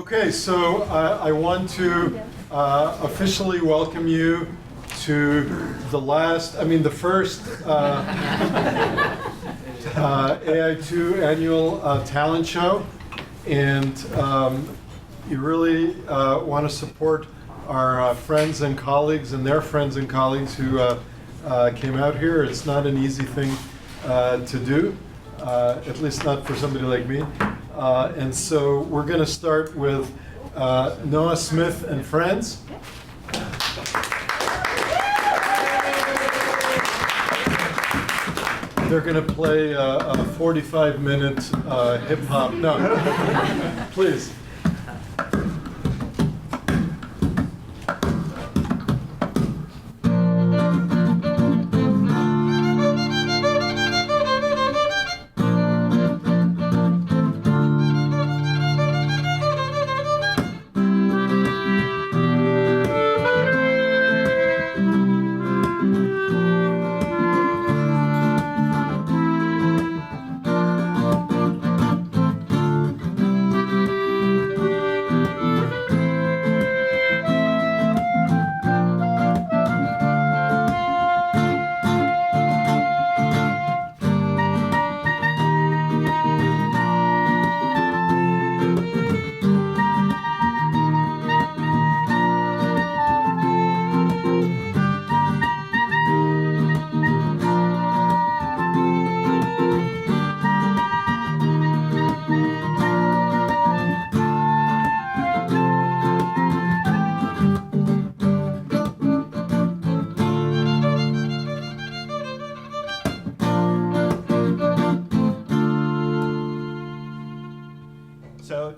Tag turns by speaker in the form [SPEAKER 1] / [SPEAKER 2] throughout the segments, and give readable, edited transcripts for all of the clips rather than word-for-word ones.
[SPEAKER 1] Okay, so I want to officially welcome you to the first AI2 annual talent show. And you really want to support our friends and colleagues and their friends and colleagues who came out here. It's not an easy thing to do, at least not for somebody like me. And so we're going to start with Noah Smith and friends. They're going to play a 45-minute hip-hop. No, please.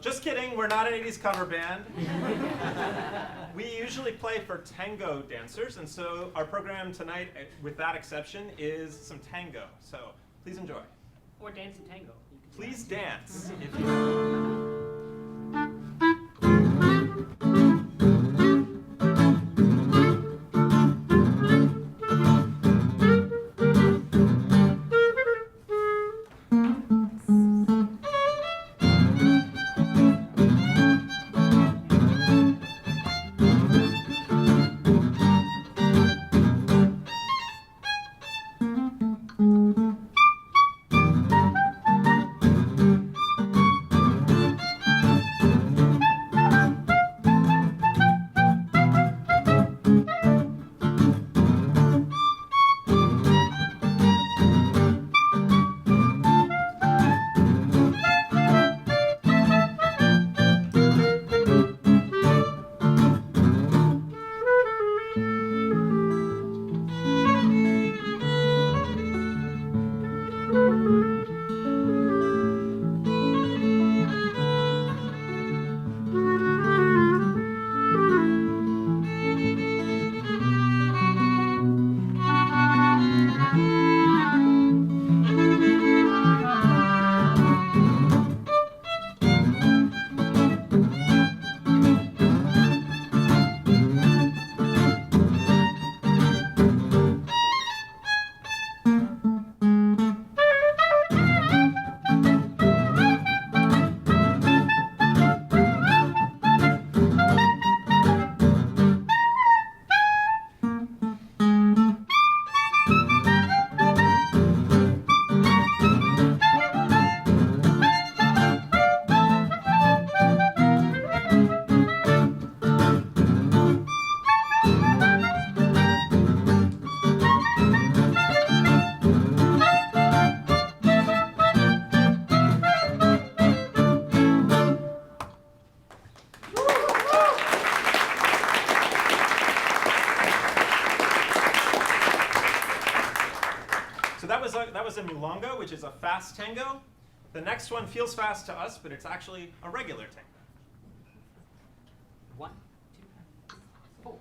[SPEAKER 2] Just kidding, we're not an 80s cover band. We usually play for tango dancers, and so our program tonight, with that exception, is some tango. So please enjoy.
[SPEAKER 3] Or dance in tango.
[SPEAKER 2] Please dance. If you that was a milonga, which is a fast tango. The next one feels fast to us, but it's actually a regular tango.
[SPEAKER 3] 1, 2, 4.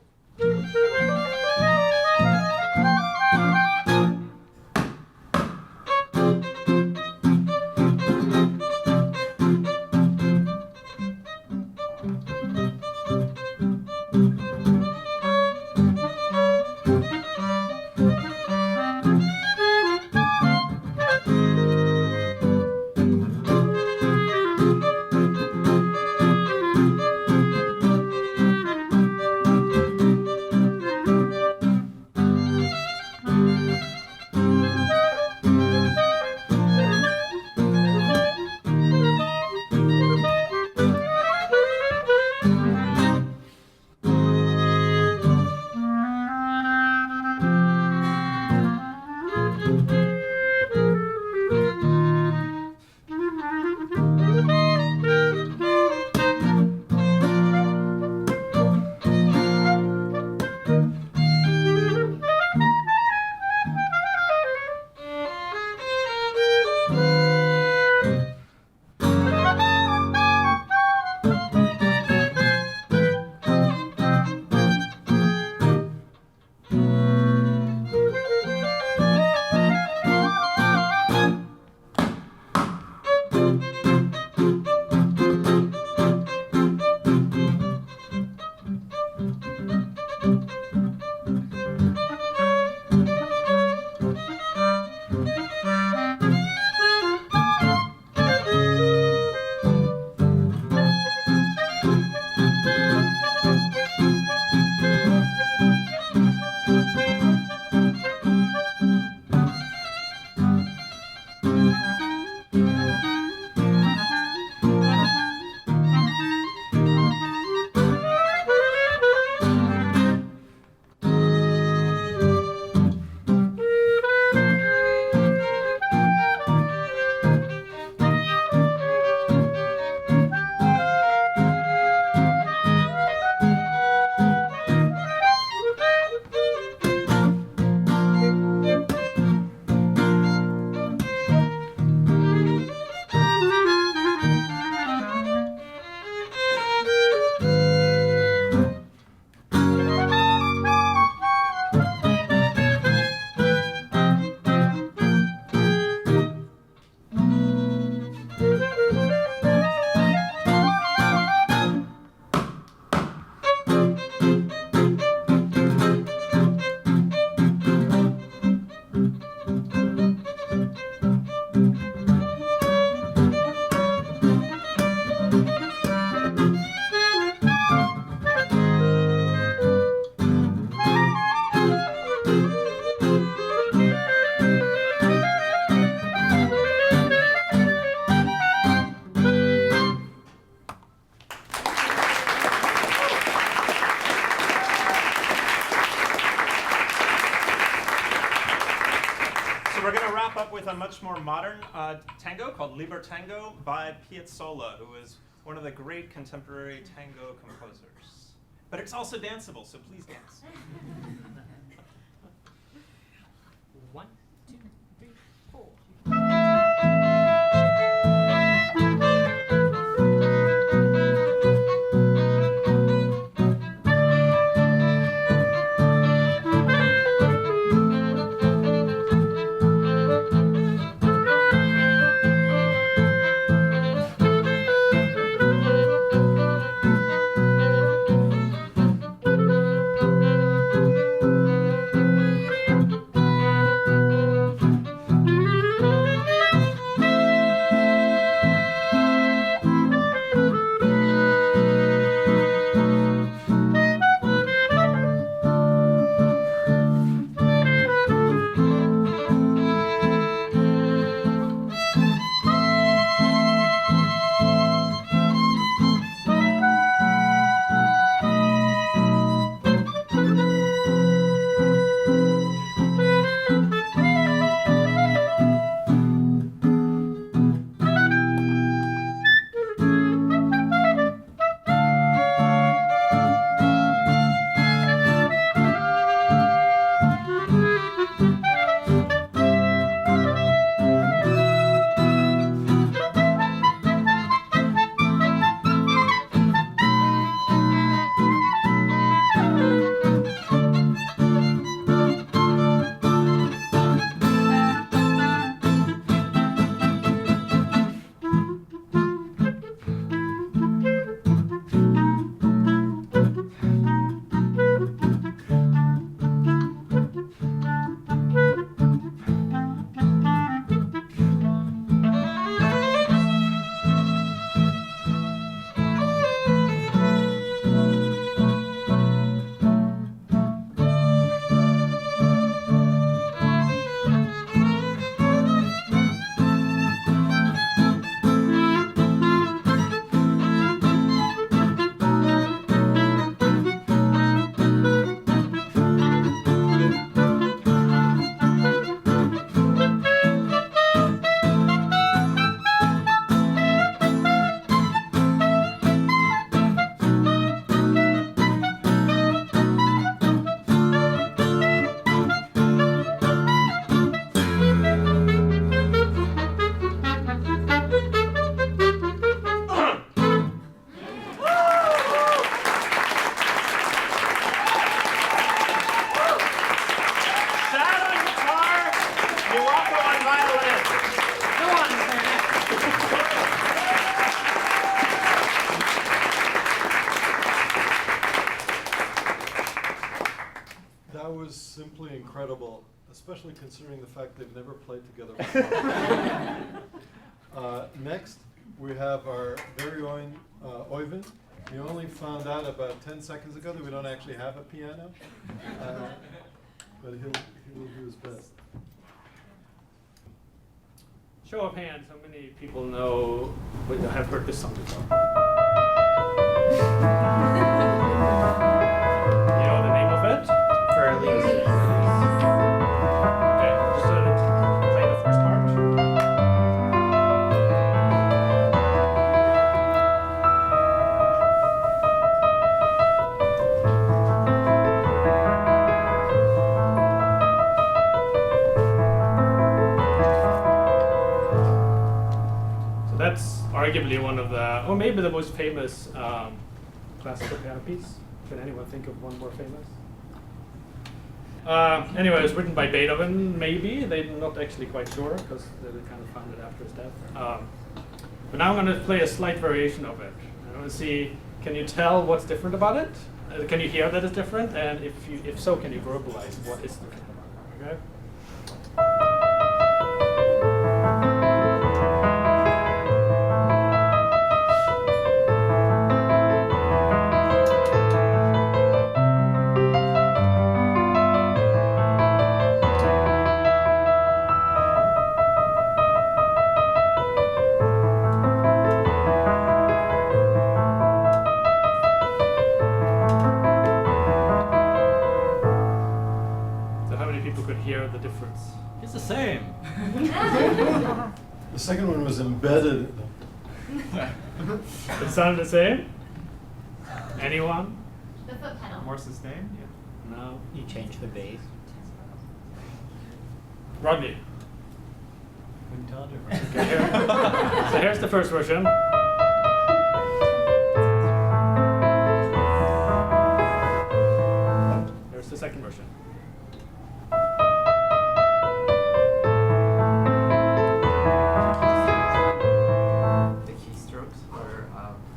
[SPEAKER 2] more modern tango called Libertango by Piazzolla, who is one of the great contemporary tango composers. But it's also danceable, so please dance.
[SPEAKER 3] 1, 2, 3, 4.
[SPEAKER 1] That was simply incredible, especially considering the fact they've never played together before. Next, we have our very own Oyvind. We only found out about 10 seconds ago that we don't actually have a piano, but he will do his best.
[SPEAKER 3] Show of hands, how many people know, have heard this song before? You know the name of it?
[SPEAKER 4] Fairly easy.
[SPEAKER 3] Okay, just play the first part. So that's arguably one of the, or maybe the most famous classical piano piece. Can anyone think of one more famous? Anyway, it was written by Beethoven, maybe. They're not actually quite sure because they kind of found it after his death. But now I'm going to play a slight variation of it. I want to see, can you tell what's different about it? Can you hear that it's different? And if so, can you verbalize what is different about it? Okay?
[SPEAKER 1] The second one was embedded.
[SPEAKER 3] It sounded the same? Anyone?
[SPEAKER 4] The foot pedal.
[SPEAKER 5] More sustained?
[SPEAKER 3] No.
[SPEAKER 6] You change the bass.
[SPEAKER 3] Rodney.
[SPEAKER 6] Couldn't tell a difference.
[SPEAKER 3] Okay, here. So here's the first version. Here's the second version.
[SPEAKER 5] The keystrokes are.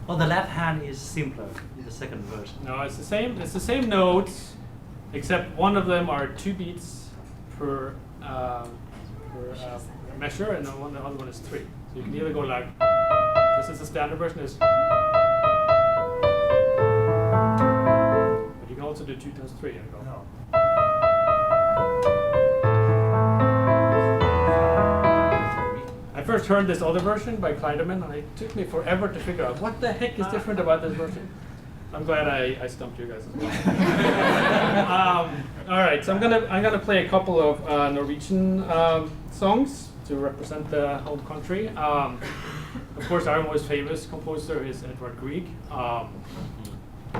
[SPEAKER 6] Well, the left hand is simpler in the second verse.
[SPEAKER 3] No, it's the same. It's the same notes, except one of them are 2 beats per measure, and the other one is 3. So you can either go like this is the standard version is, but you can also do 2 times 3 and go.
[SPEAKER 5] No.
[SPEAKER 3] I first heard this other version by Kleiderman, and it took me forever to figure out what the heck is different about this version. I'm glad I stumped you guys as well. All right, so I'm gonna play a couple of Norwegian songs to represent the home country. Of course, our most famous composer is Edvard Grieg.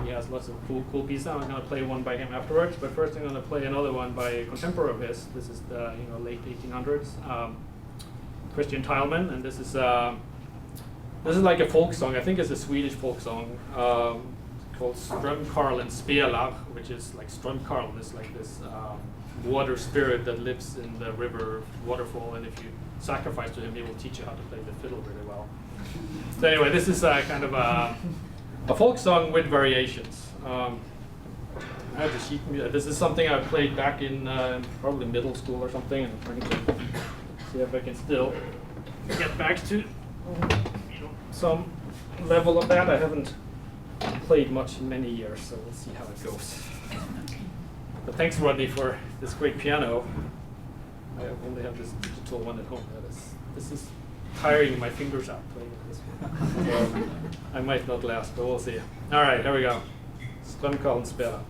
[SPEAKER 3] He has lots of cool pieces. I'm gonna play one by him afterwards, but first I'm gonna play another one by a contemporary of his. This is the late 1800s. Christian Thielemann, and this is like a folk song. I think it's a Swedish folk song called Strömkarlen Spelar, which is like Strömkarlen is like this water spirit that lives in the river waterfall, and if you sacrifice to him, he will teach you how to play the fiddle really well. So anyway, this is kind of a folk song with variations. I have the sheet music. This is something I played back in probably middle school or something, and I'm trying to see if I can still get back to some level of that. I haven't played much in many years, so we'll see how it goes. But thanks, Rodney, for this great piano. I only have this digital one at home. This is tiring my fingers out playing this one. So I might not last, but we'll see. All right, here we go. Strömkarlen Spelar.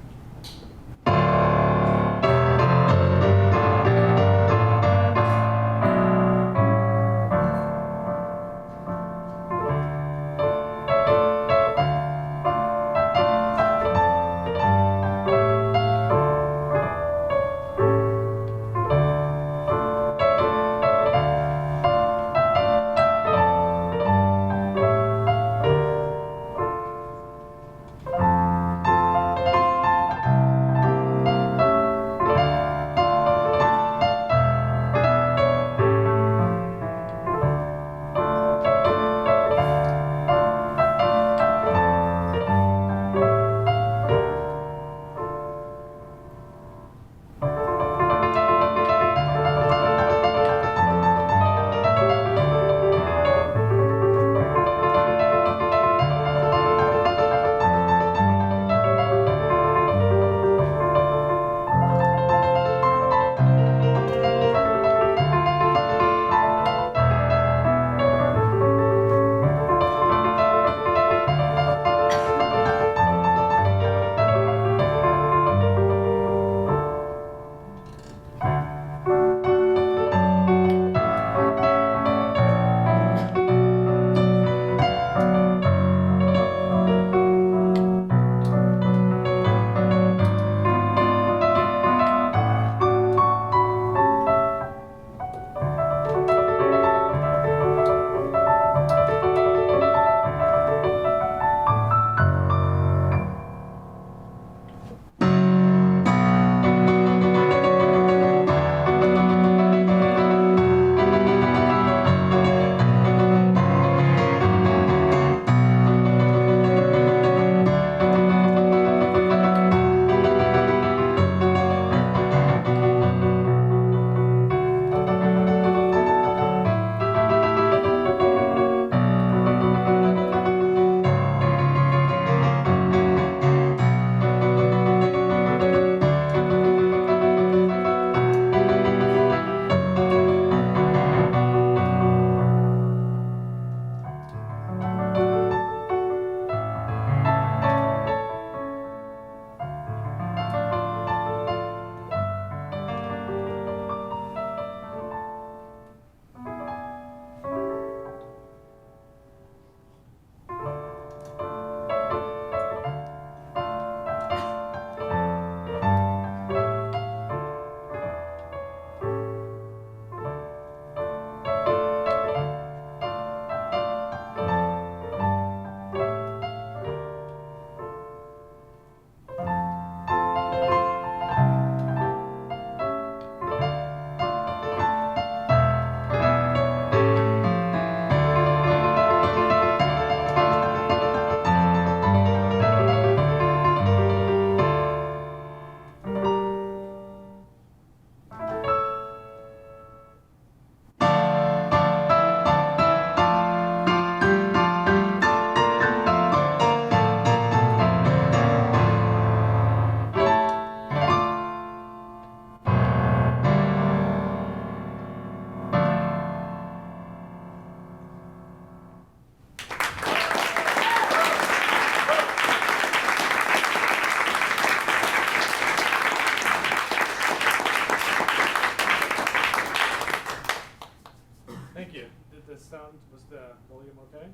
[SPEAKER 3] the volume okay?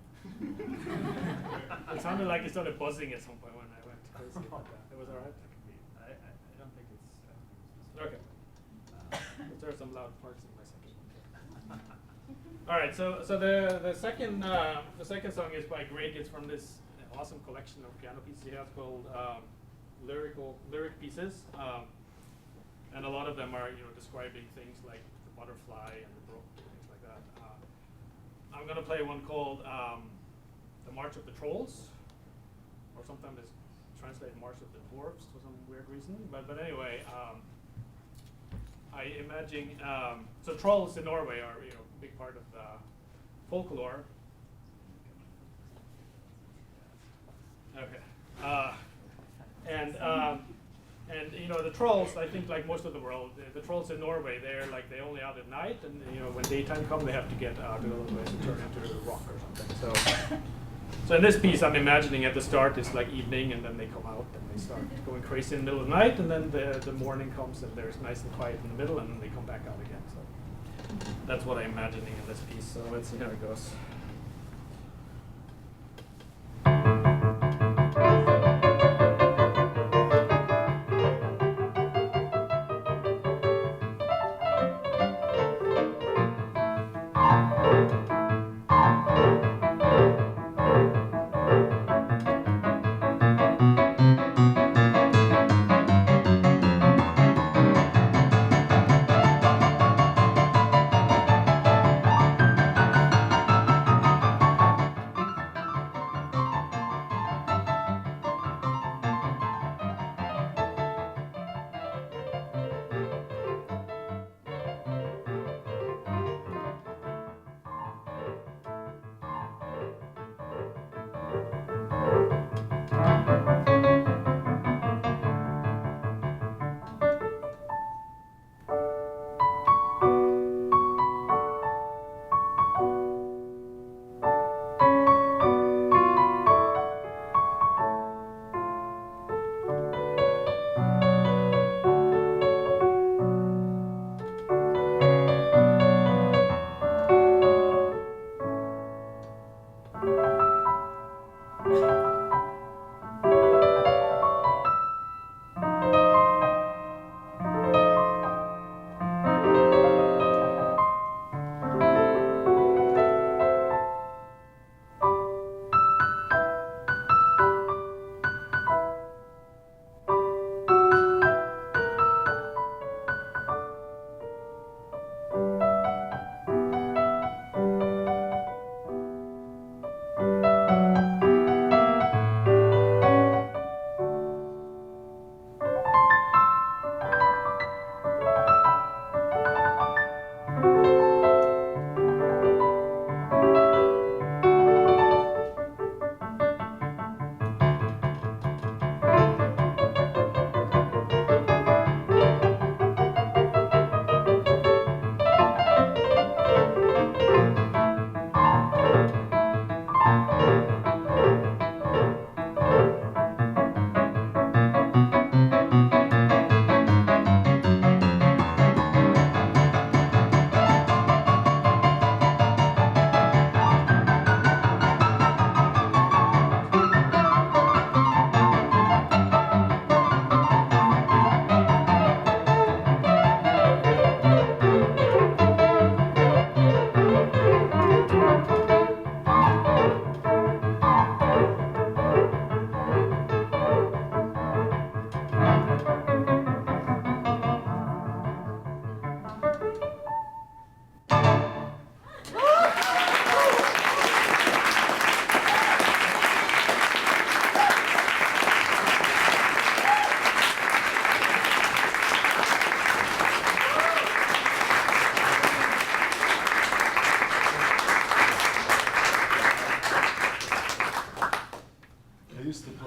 [SPEAKER 3] It sounded like it started buzzing at some point when I went crazy about that. It was all right?
[SPEAKER 5] I don't think it's.
[SPEAKER 3] Okay. But there are some loud parts in my second one. All right, so the second song is by Greg. It's from this awesome collection of piano pieces he has called lyric pieces, and a lot of them are describing things like the butterfly and the brook, things like that. I'm gonna play one called the March of the Trolls, or sometimes it's translated March of the Dwarfs for some weird reason. But anyway. I imagine, so trolls in Norway are a big part of the folklore. Okay, and the trolls, I think like most of the world, the trolls in Norway, they only out at night, and when daytime comes, they have to get out, otherwise they turn into a rock or something. So in this piece, I'm imagining at the start it's like evening, and then they come out and they start going crazy in the middle of the night, and then the morning comes and there's nice and quiet in the middle, and then they come back out again. So that's what I'm imagining in this piece. So let's see how it goes.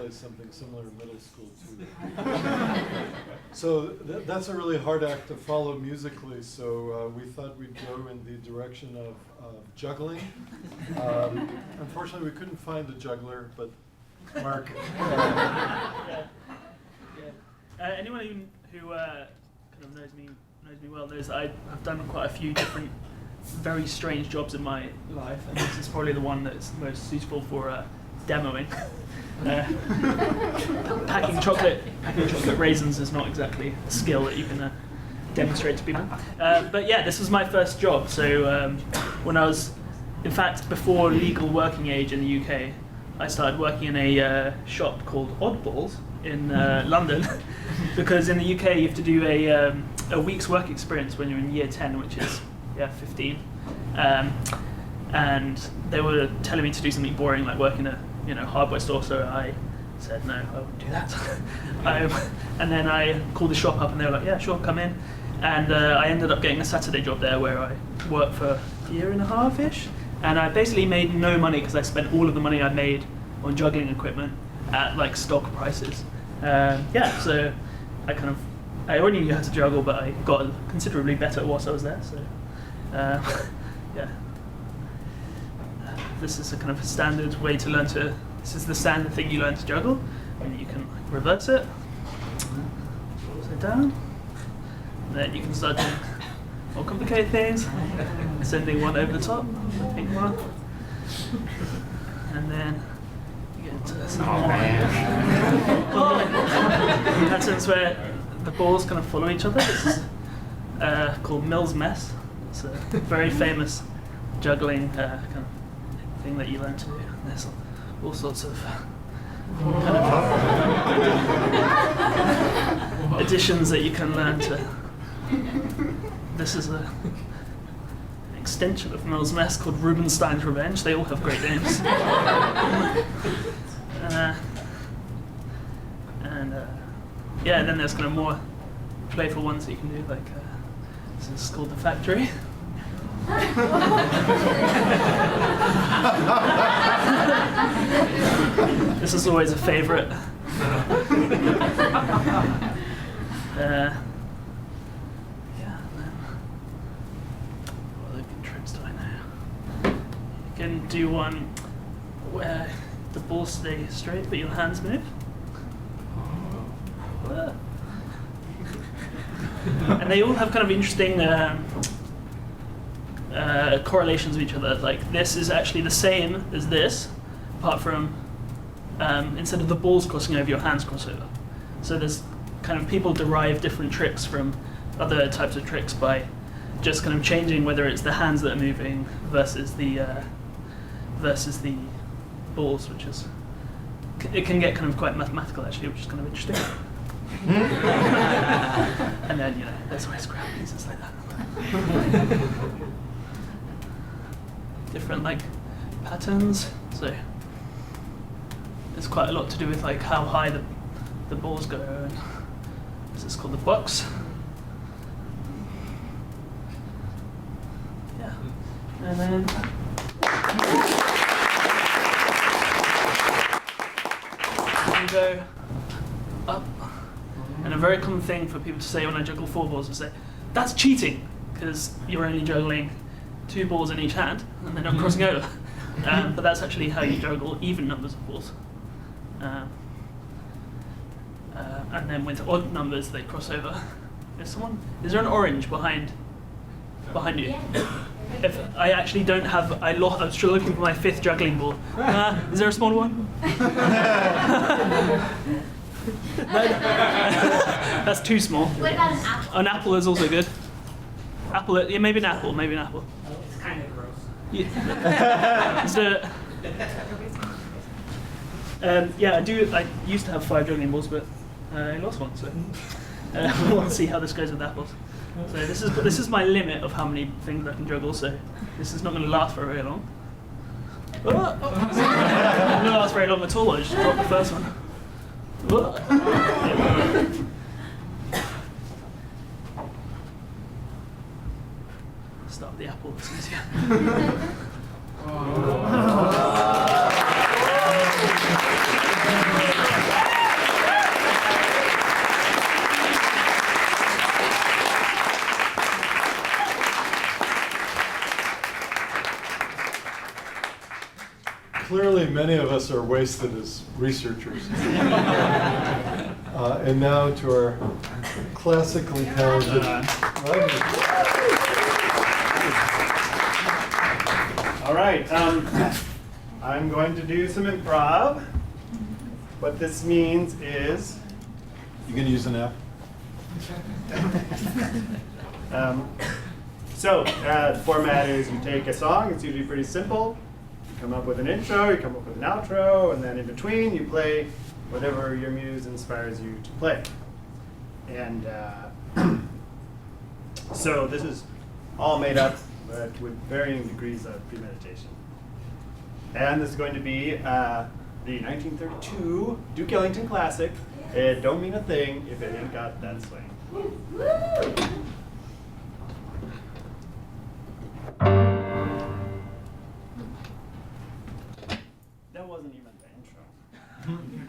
[SPEAKER 1] Something similar in middle school too. So that's a really hard act to follow musically, so we thought we'd go in the direction of juggling. Unfortunately, we couldn't find a juggler, but Mark.
[SPEAKER 4] Anyone who kind of knows me well knows that I've done quite a few different
[SPEAKER 5] very strange jobs in my life, and this is probably the one that's most suitable for demoing. Packing chocolate raisins is not exactly a skill that you can demonstrate to people. But yeah, this was my first job. So when I was, in fact, before legal working age in the UK, I started working in a shop called Oddballs in London, because in the UK you have to do a week's work experience when you're in year 10, which is 15. And they were telling me to do something boring like work in a hardware store, so I said no, I won't do that. And then I called the shop up and they were like, yeah, sure, come in. And I ended up getting a Saturday job there where I worked for a year and a half-ish. And I basically made no money because I spent all of the money I made on juggling equipment at like stock prices. So I already knew how to juggle, but I got considerably better whilst I was there. So yeah. This is a kind of a standard way to learn to. This is the standard thing you learn to juggle, and you can like, reverse it, close it down, and then you can start doing more complicated things. Sending one over the top, pink one, and then you get into some patterns where the balls kind of follow each other. This is called Mill's Mess. It's a very famous juggling kind of thing that you learn to do. There's all sorts of kind of additions that you can learn to. This is an extension of Mill's Mess called Rubinstein's Revenge. They all have great names. And then there's kind of more playful ones that you can do, like this is called The Factory. This is always a favorite. What other good tricks do I know? You can do one where the balls stay straight but your hands move. And they all have kind of interesting correlations with each other. Like this is actually the same as this, apart from instead of the balls crossing over, your hands cross over. So there's kind of people derive different tricks from other types of tricks by just kind of changing whether it's the hands that are moving versus the balls, which is it can get kind of quite mathematical actually, which is kind of interesting. And then there's always ground pieces like that. Different like patterns. So there's quite a lot to do with like how high the balls go. And this is called the box. Yeah. And then you go up. And a very common thing for people to say when I juggle 4 balls is say, that's cheating, because you're only juggling 2 balls in each hand, and they're not crossing over. But that's actually how you juggle even numbers of balls. And then with odd numbers, they cross over. Is there an orange behind you? If I actually don't have, I was still looking for my 5th juggling ball. Is there a small one? That's too small.
[SPEAKER 4] What about an apple?
[SPEAKER 5] An apple is also good. Apple, yeah, maybe an apple.
[SPEAKER 3] It's kind of gross.
[SPEAKER 5] Yeah. I used to have 5 juggling balls, but I lost one, so we'll see how this goes with apples. So this is my limit of how many things I can juggle. So this is not going to last for very long. It's not going to last very long at all. I just dropped the first one. Start with the apple. It's easier.
[SPEAKER 1] Clearly, many of us are wasted as researchers. And now to our classically talented writers.
[SPEAKER 2] All right. I'm going to do some improv. What this means is,
[SPEAKER 1] You gonna use an app?
[SPEAKER 2] the format is you take a song. It's usually pretty simple. You come up with an intro, you come up with an outro, and then in between you play whatever your muse inspires you to play. And so this is all made up, but with varying degrees of premeditation. And this is going to be the 1932 Duke Ellington classic. It don't mean a thing if it ain't got that swing. That wasn't even the intro.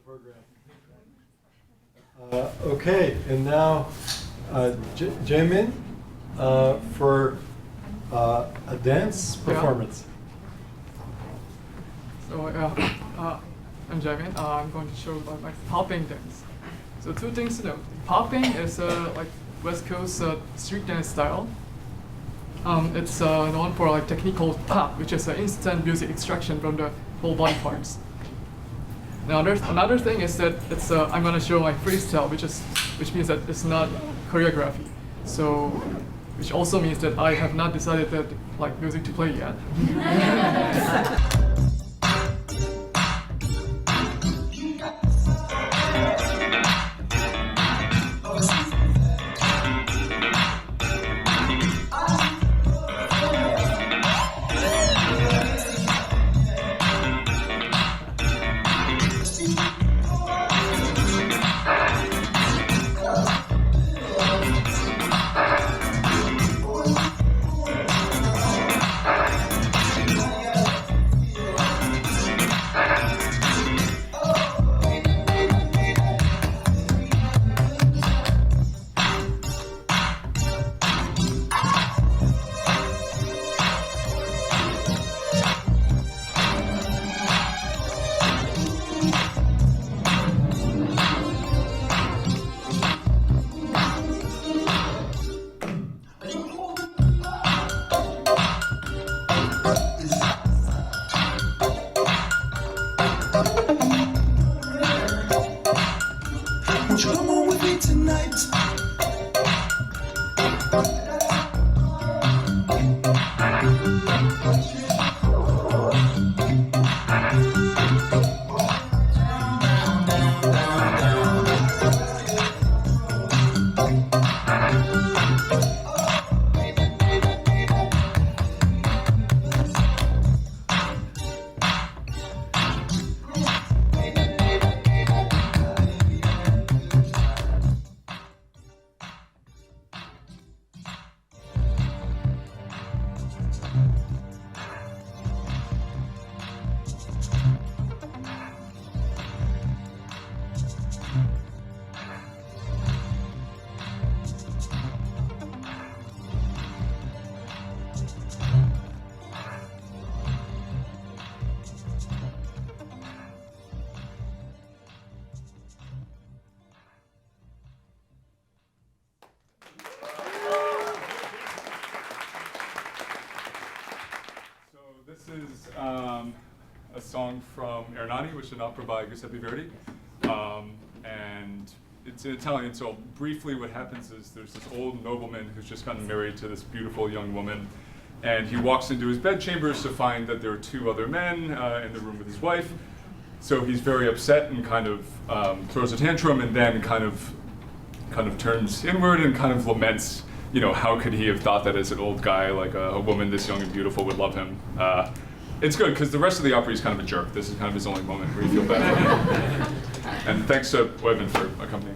[SPEAKER 1] program. Okay, and now Jaemin for a dance performance.
[SPEAKER 4] So I'm Jaemin. I'm going to show like popping dance. So two things to know. Popping is like West Coast street dance style. It's known for like technique called pop, which is instant music extraction from the whole body parts. Now another thing is that it's I'm gonna show like freestyle, which means that it's not choreography. So which also means that I have not decided that like music to play yet.
[SPEAKER 7] Come on with me tonight.
[SPEAKER 8] This is a song from Ernani, which is an opera by Giuseppe Verdi. And it's in Italian, so briefly what happens is there's this old nobleman who's just gotten married to this beautiful young woman. And he walks into his bedchambers to find that there are two other men in the room with his wife. So he's very upset and kind of throws a tantrum and then kind of turns inward and kind of laments, you know, how could he have thought that as an old guy, like a woman this young and beautiful would love him. It's good, because the rest of the opera is kind of a jerk. This is kind of his only moment where you feel bad for him. And thanks to Oyvind for accompanying.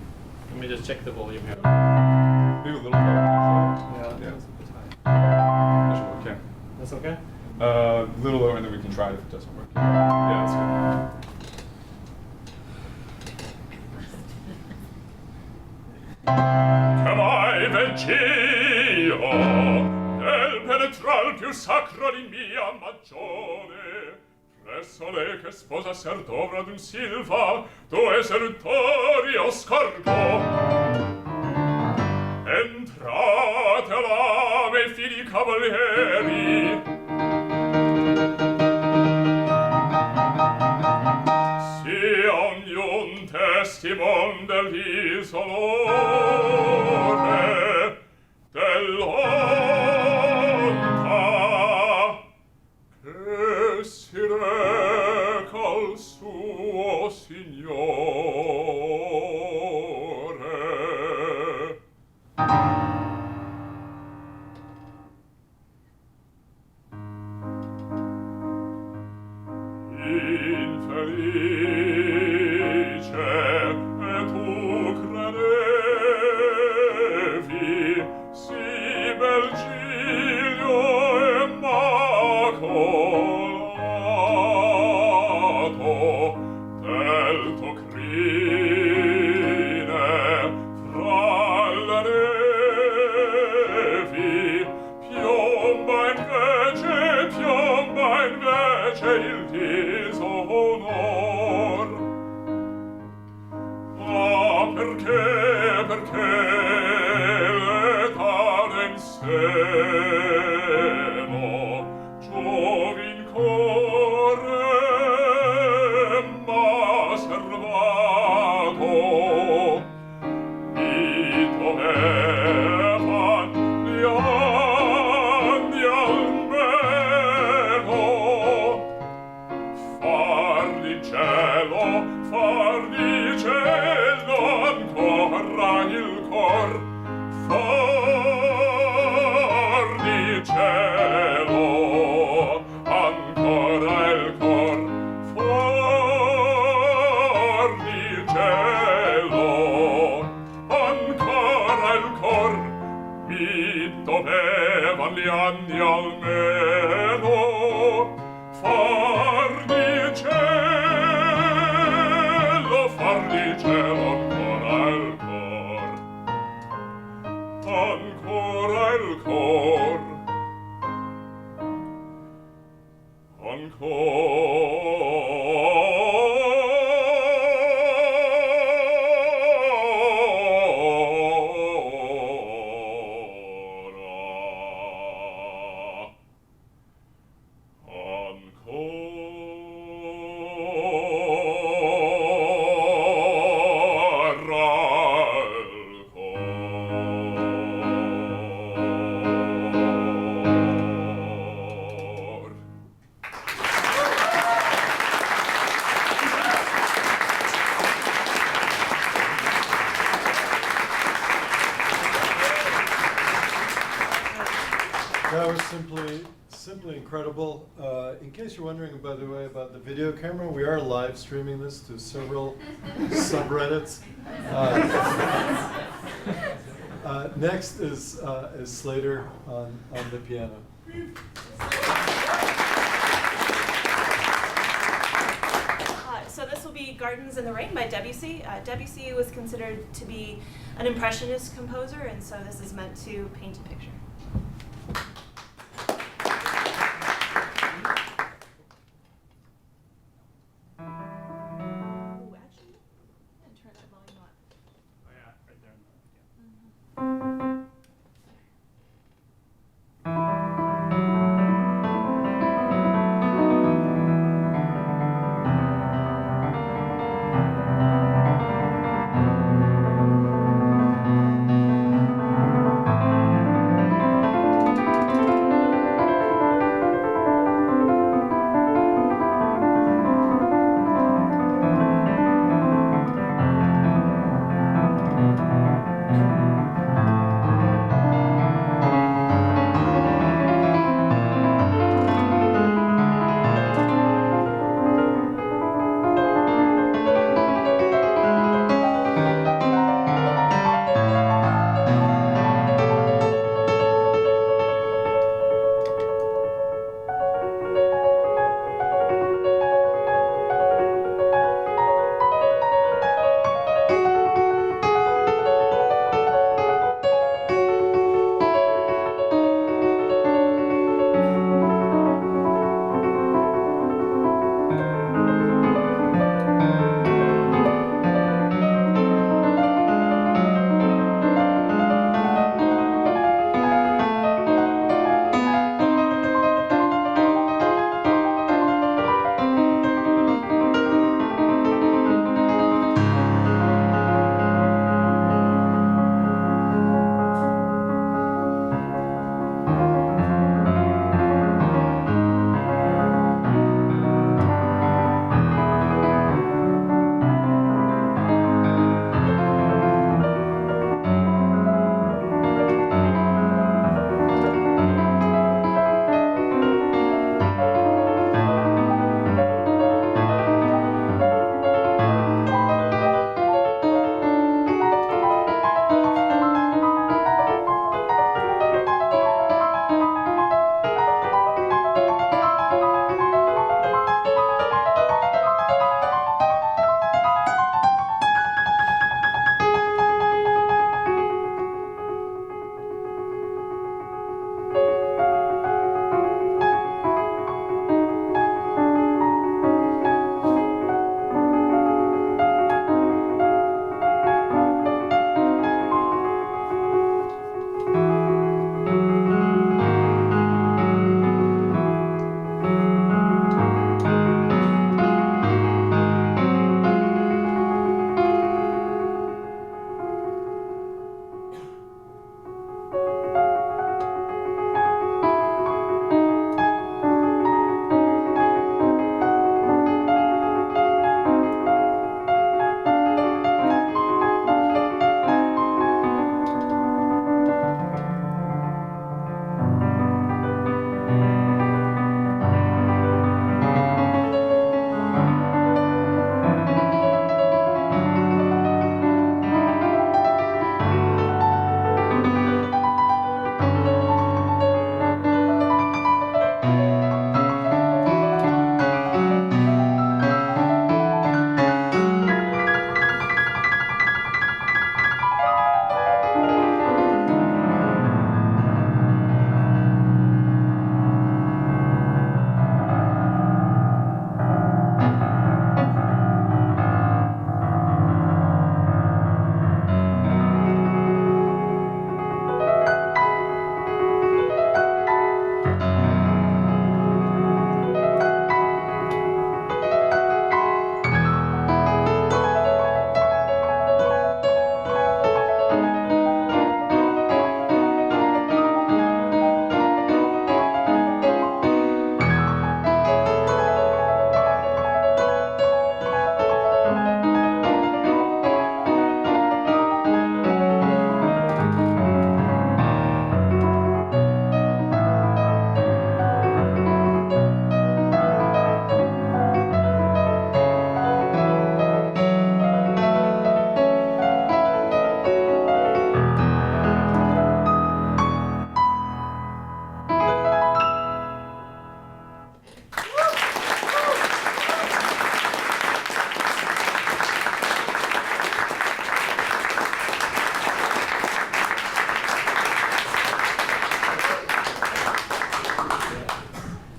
[SPEAKER 3] Let me just check the volume here.
[SPEAKER 8] Maybe a little lower.
[SPEAKER 3] Yeah,
[SPEAKER 8] Yeah.
[SPEAKER 3] that's a bit high.
[SPEAKER 8] That should work, yeah.
[SPEAKER 3] That's okay?
[SPEAKER 8] A little lower, and then we can try it if it doesn't work. Yeah, that's good.
[SPEAKER 9] Che mai veggio nel penetral più sacro di mia magione, presso lei che sposa ser dovra d'un silva, due sertorio scorgo. Entrate là, miei fidi cavalieri, sia ognun testimon dell'isolore, dell'onta, che si reca al suo Signore. Infelice, e tu credevi, si bel Giglio immacolato, del tuo perché l'età in seno giovin core m'ha servato mi dovevan gli anni almeno far di cielo ancora il cor far di cielo ancora il cor far di cielo ancora il cor mi dovevan gli anni almeno far di cielo ancora il cor ancora il cor
[SPEAKER 1] That was simply incredible. In case you're wondering, by the way, about the video camera, we are live streaming this to several subreddits. Next is Slater on the piano.
[SPEAKER 10] So this will be Gardens in the Rain by Debussy. Debussy was considered to be an impressionist composer, and so this is meant to paint a picture.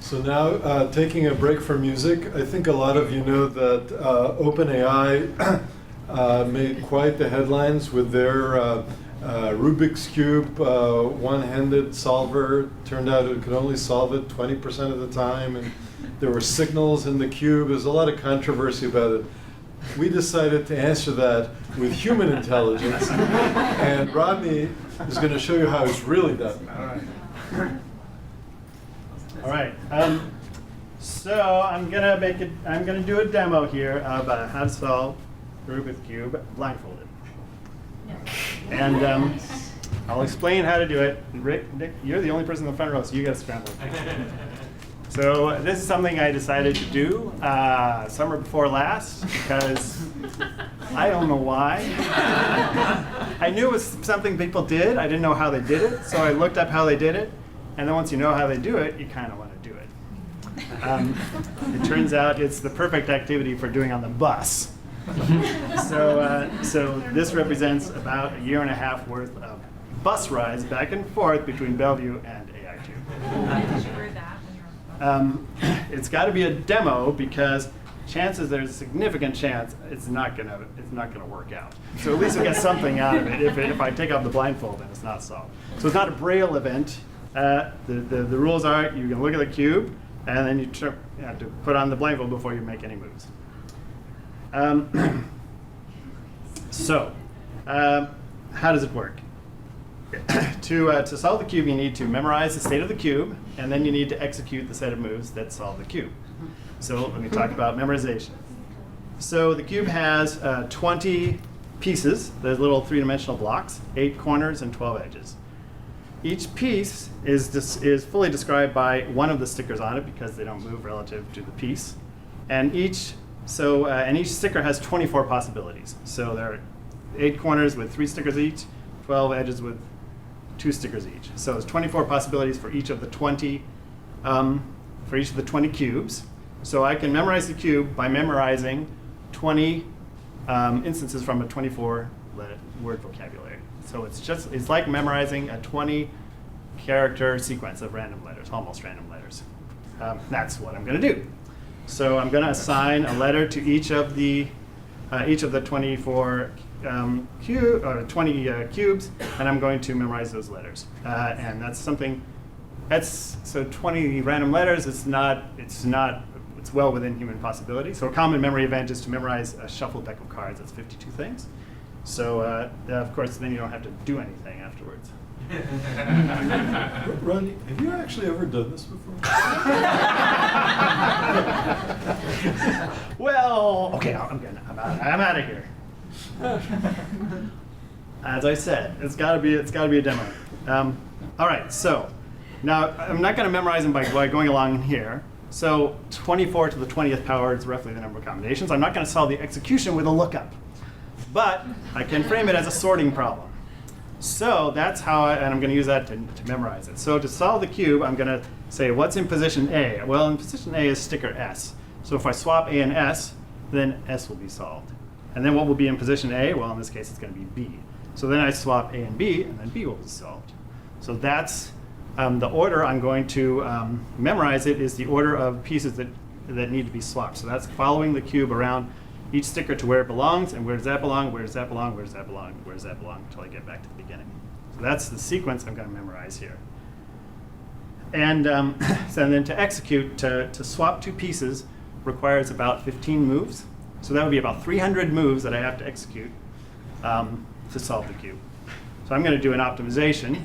[SPEAKER 1] So now, taking a break from music, I think a lot of you know that OpenAI made quite the headlines with their Rubik's Cube one-handed solver. Turned out it could only solve it 20% of the time, and there were signals in the cube. There's a lot of controversy about it. We decided to answer that with human intelligence, and Rodney is going to show you how it's really done.
[SPEAKER 11] All right. So I'm gonna do a demo here of how to solve Rubik's Cube blindfolded. And I'll explain how to do it. Rick, Nick, you're the only person in the front row, so you got to scramble. So this is something I decided to do summer before last because I don't know why. I knew it was something people did. I didn't know how they did it, so I looked up how they did it. And then once you know how they do it, you kind of want to do it. It turns out it's the perfect activity for doing on the bus. So this represents about a year and a half worth of bus rides back and forth between Bellevue and AI2. It's got to be a demo because there's a significant chance it's not gonna work out. So at least we get something out of it. If I take off the blindfold, then it's not solved. So it's not a Braille event. The rules are you can look at the cube and then you have to put on the blindfold before you make any moves. How does it work? To solve the cube, you need to memorize the state of the cube, and then you need to execute the set of moves that solve the cube. So let me talk about memorization. So the cube has 20 pieces. There's little three-dimensional blocks, 8 corners and 12 edges. Each piece is fully described by one of the stickers on it because they don't move relative to the piece. And each sticker has 24 possibilities. So there are 8 corners with 3 stickers each, 12 edges with 2 stickers each. So there's 24 possibilities for each of the 20 cubes. So I can memorize the cube by memorizing 20 instances from a 24-word vocabulary. So it's like memorizing a 20-character sequence of random letters, almost random letters. That's what I'm going to do. So I'm going to assign a letter to each of the 24 20 cubes, and I'm going to memorize those letters. And that's something. So 20 random letters. It's well within human possibility. So a common memory event is to memorize a shuffled deck of cards. That's 52 things. So of course, then you don't have to do anything afterwards.
[SPEAKER 1] Ronnie, have you actually ever done this before?
[SPEAKER 11] Well, okay, I'm out of here. As I said, it's got to be a demo. All right, so now I'm not going to memorize them by going along in here. So 24 to the 20th power is roughly the number of combinations. I'm not going to solve the execution with a lookup, but I can frame it as a sorting problem. So that's how, and I'm going to use that to memorize it. So to solve the cube, I'm going to say, what's in position A? Well, in position A is sticker S. So if I swap A and S, then S will be solved. And then what will be in position A? Well, in this case, it's going to be B. So then I swap A and B, and then B will be solved. So that's the order I'm going to memorize it is the order of pieces that need to be swapped. So that's following the cube around each sticker to where it belongs, and where does that belong, where does that belong, where does that belong, where does that belong, until I get back to the beginning. So that's the sequence I'm going to memorize here. And so then to execute, to swap 2 pieces requires about 15 moves. So that would be about 300 moves that I have to execute to solve the cube. So I'm going to do an optimization,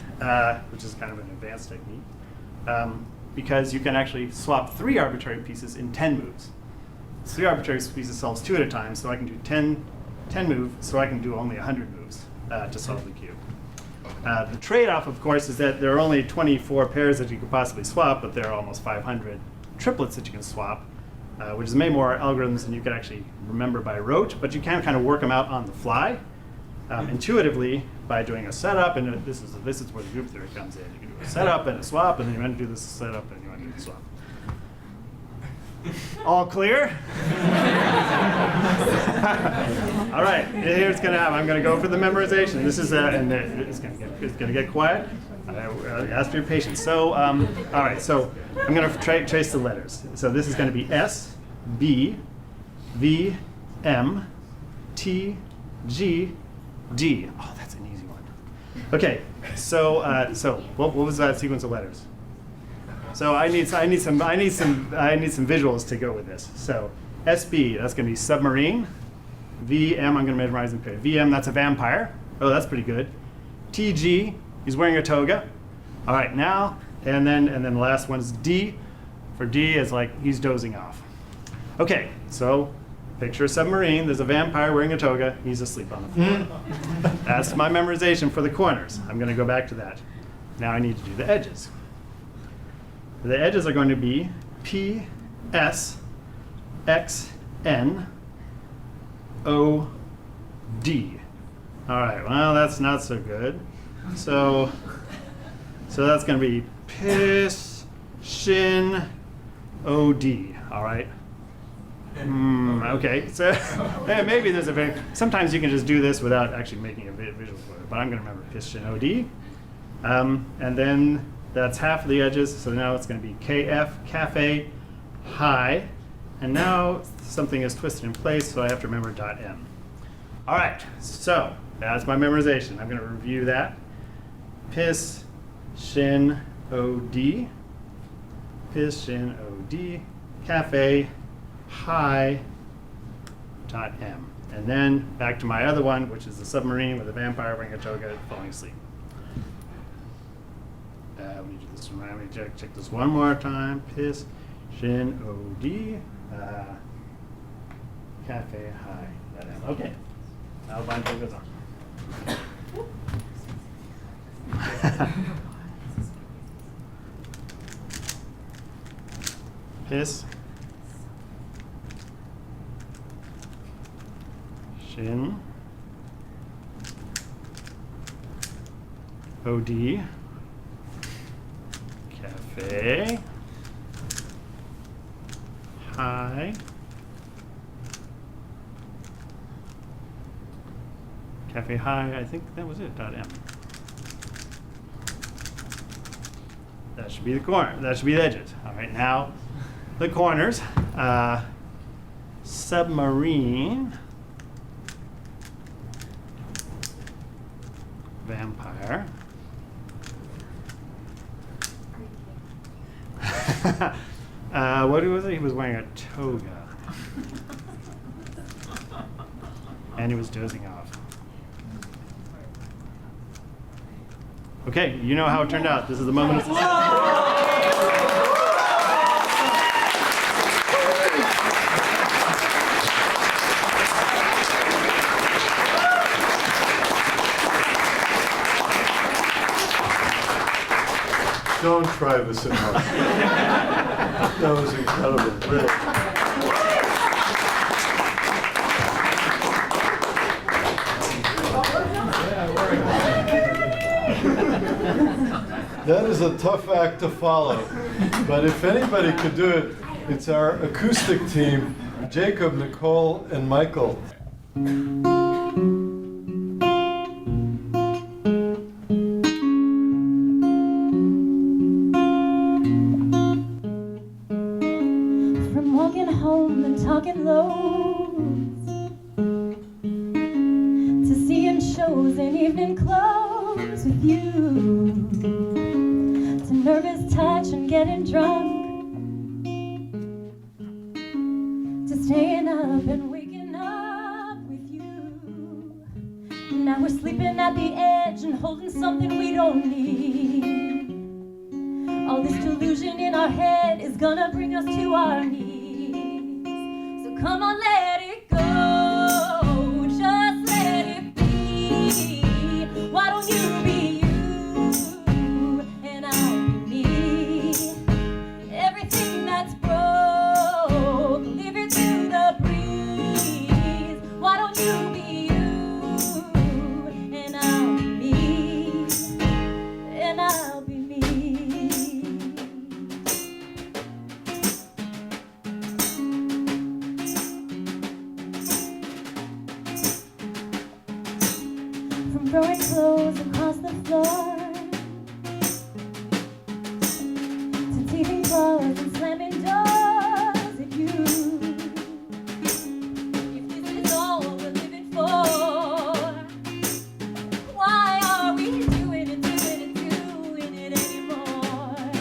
[SPEAKER 11] which is kind of an advanced technique, because you can actually swap 3 arbitrary pieces in 10 moves. 3 arbitrary pieces solves 2 at a time, so I can do 10 moves, so I can do only 100 moves to solve the cube. The trade-off, of course, is that there are only 24 pairs that you could possibly swap, but there are almost 500 triplets that you can swap, which is many more algorithms than you could actually remember by rote, but you can kind of work them out on the fly, intuitively, by doing a setup, and this is where the group theory comes in. You can do a setup and a swap, and then you want to do this setup, and you want to do the swap. All clear? All right, here's what's gonna happen. I'm gonna go for the memorization. This is and it's gonna get quiet. I ask for your patience. So, all right. So I'm gonna trace the letters. So this is gonna be S, B, V, M, T, G, D. Oh, that's an easy one. Okay. So what was that sequence of letters? So I need some visuals to go with this. So SB, that's going to be submarine. VM, I'm going to memorize in period. VM, that's a vampire. Oh, that's pretty good. TG, he's wearing a toga. All right, now and then the last one is D. For D is like he's dozing off. Okay, so picture a submarine. There's a vampire wearing a toga. He's asleep on the floor. That's my memorization for the corners. I'm going to go back to that. Now I need to do the edges. The edges are going to be P, S, X, N, O, D. All right, well, that's not so good. So that's going to be Piss, Shin, O, D. All right. Okay, so maybe there's sometimes you can just do this without actually making a visual for it, but I'm going to remember Piss, Shin, O, D. And then that's half of the edges, so now it's going to be KF, cafe, high, and now something is twisted in place, so I have to remember .m. All right, so that's my memorization. I'm going to review that. Piss, shin, O-D, piss, shin, O-D, cafe, high, .m. And then back to my other one, which is the submarine with a vampire wearing a toga falling asleep. We need to do this one. Let me check this one more time. Piss, shin, O-D, cafe, high, .m. Okay, now bind goes on. Piss, shin, O-D, cafe, high, cafe high, I think that was it, .m. That should be the corner, that should be the edges. All right, now the corners. Submarine, vampire, what was it? He was wearing a toga. And he was dozing off. Okay, you know how it turned out. This is the moment of
[SPEAKER 1] Don't try this at home. That was incredible, really. That is a tough act to follow, but if anybody could do it, it's our acoustic team, Jacob, Nicole, and Michael.
[SPEAKER 12] From walking home and talking lows to seeing shows in evening clothes with you, to nervous touch and getting drunk, to staying up and waking up with you. Now we're sleeping at the edge and holding something we don't need. All this delusion in our head is gonna bring us to our knees. So come on, let it go, just let it be. Why don't you be you, and I'll be me. Everything that's broke, leave it to the breeze. Why don't you be you, and I'll be me, and I'll be me. from throwing clothes across the floor to teething bars and slamming doors at you. If this is all we're living for, why are we doing it anymore?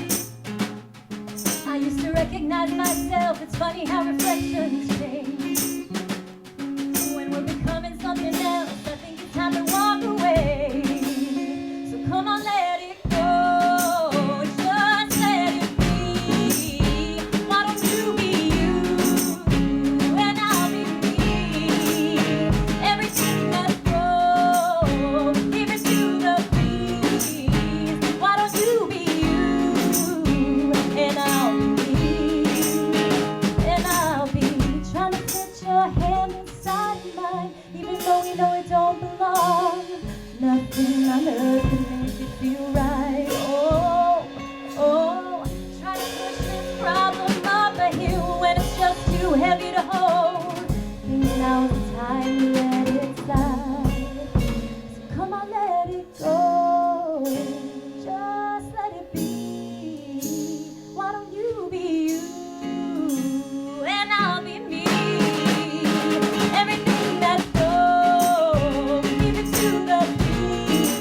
[SPEAKER 12] I used to recognize myself. It's funny how reflections change. When we're becoming something else, I think it's time to walk away. So come on, let it go. Just let it be. Why don't you be you and I'll be me? Everything must go. Give it to the breeze. Why don't you be you and I'll be me? And I'll be trying to fit your hand inside mine, even though we know it don't belong. Nothing on earth can make it feel right. Oh, oh, try to push this problem up a hill when it's just too heavy to hold. Think now's the time to let it slide. So come on, let it go. Just let it be. Why don't you be you and I'll be me? Everything that's gold, give it to the breeze.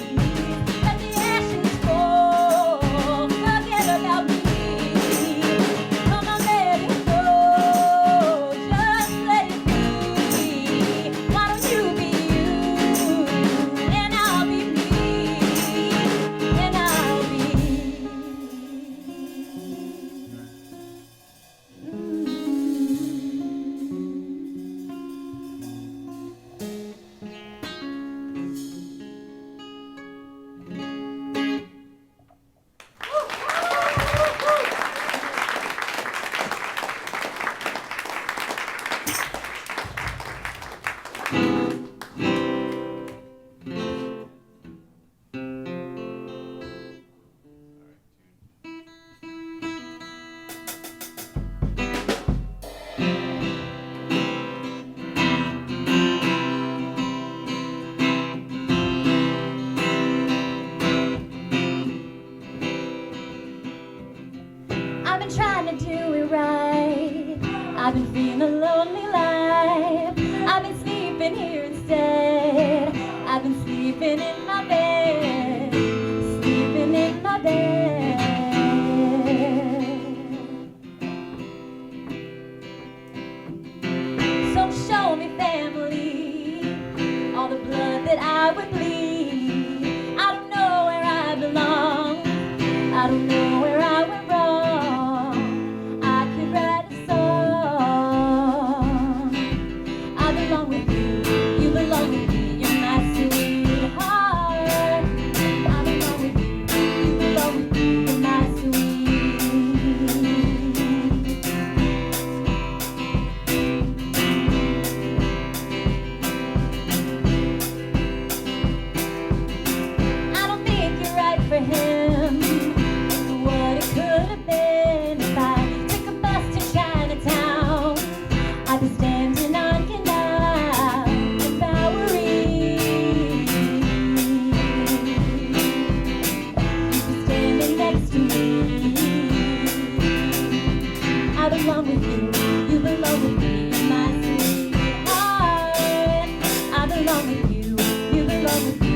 [SPEAKER 12] Let the ashes fall, forget about me. Come on, let it go, just let it be. Why don't you be you and I'll be me, and I'll be. I've been trying to do it right. I've been feeling a lonely life. I've been sleeping here instead. I've been sleeping in my bed. Sleeping in my bed. So show me, family, all the blood that I would bleed. I don't know where I belong. I don't know where I went wrong. I could write a song. I belong with you. You belong with me. You're my sweetheart. I belong with you. You belong with me. You're my sweet. I don't think you're right for him. What it could have been if I took a bus to Chinatown. I'd be standing on Canal and Bowery. You'd be standing next to me. I belong with you. You belong with me. You're my sweetheart. I belong with you. You belong with me.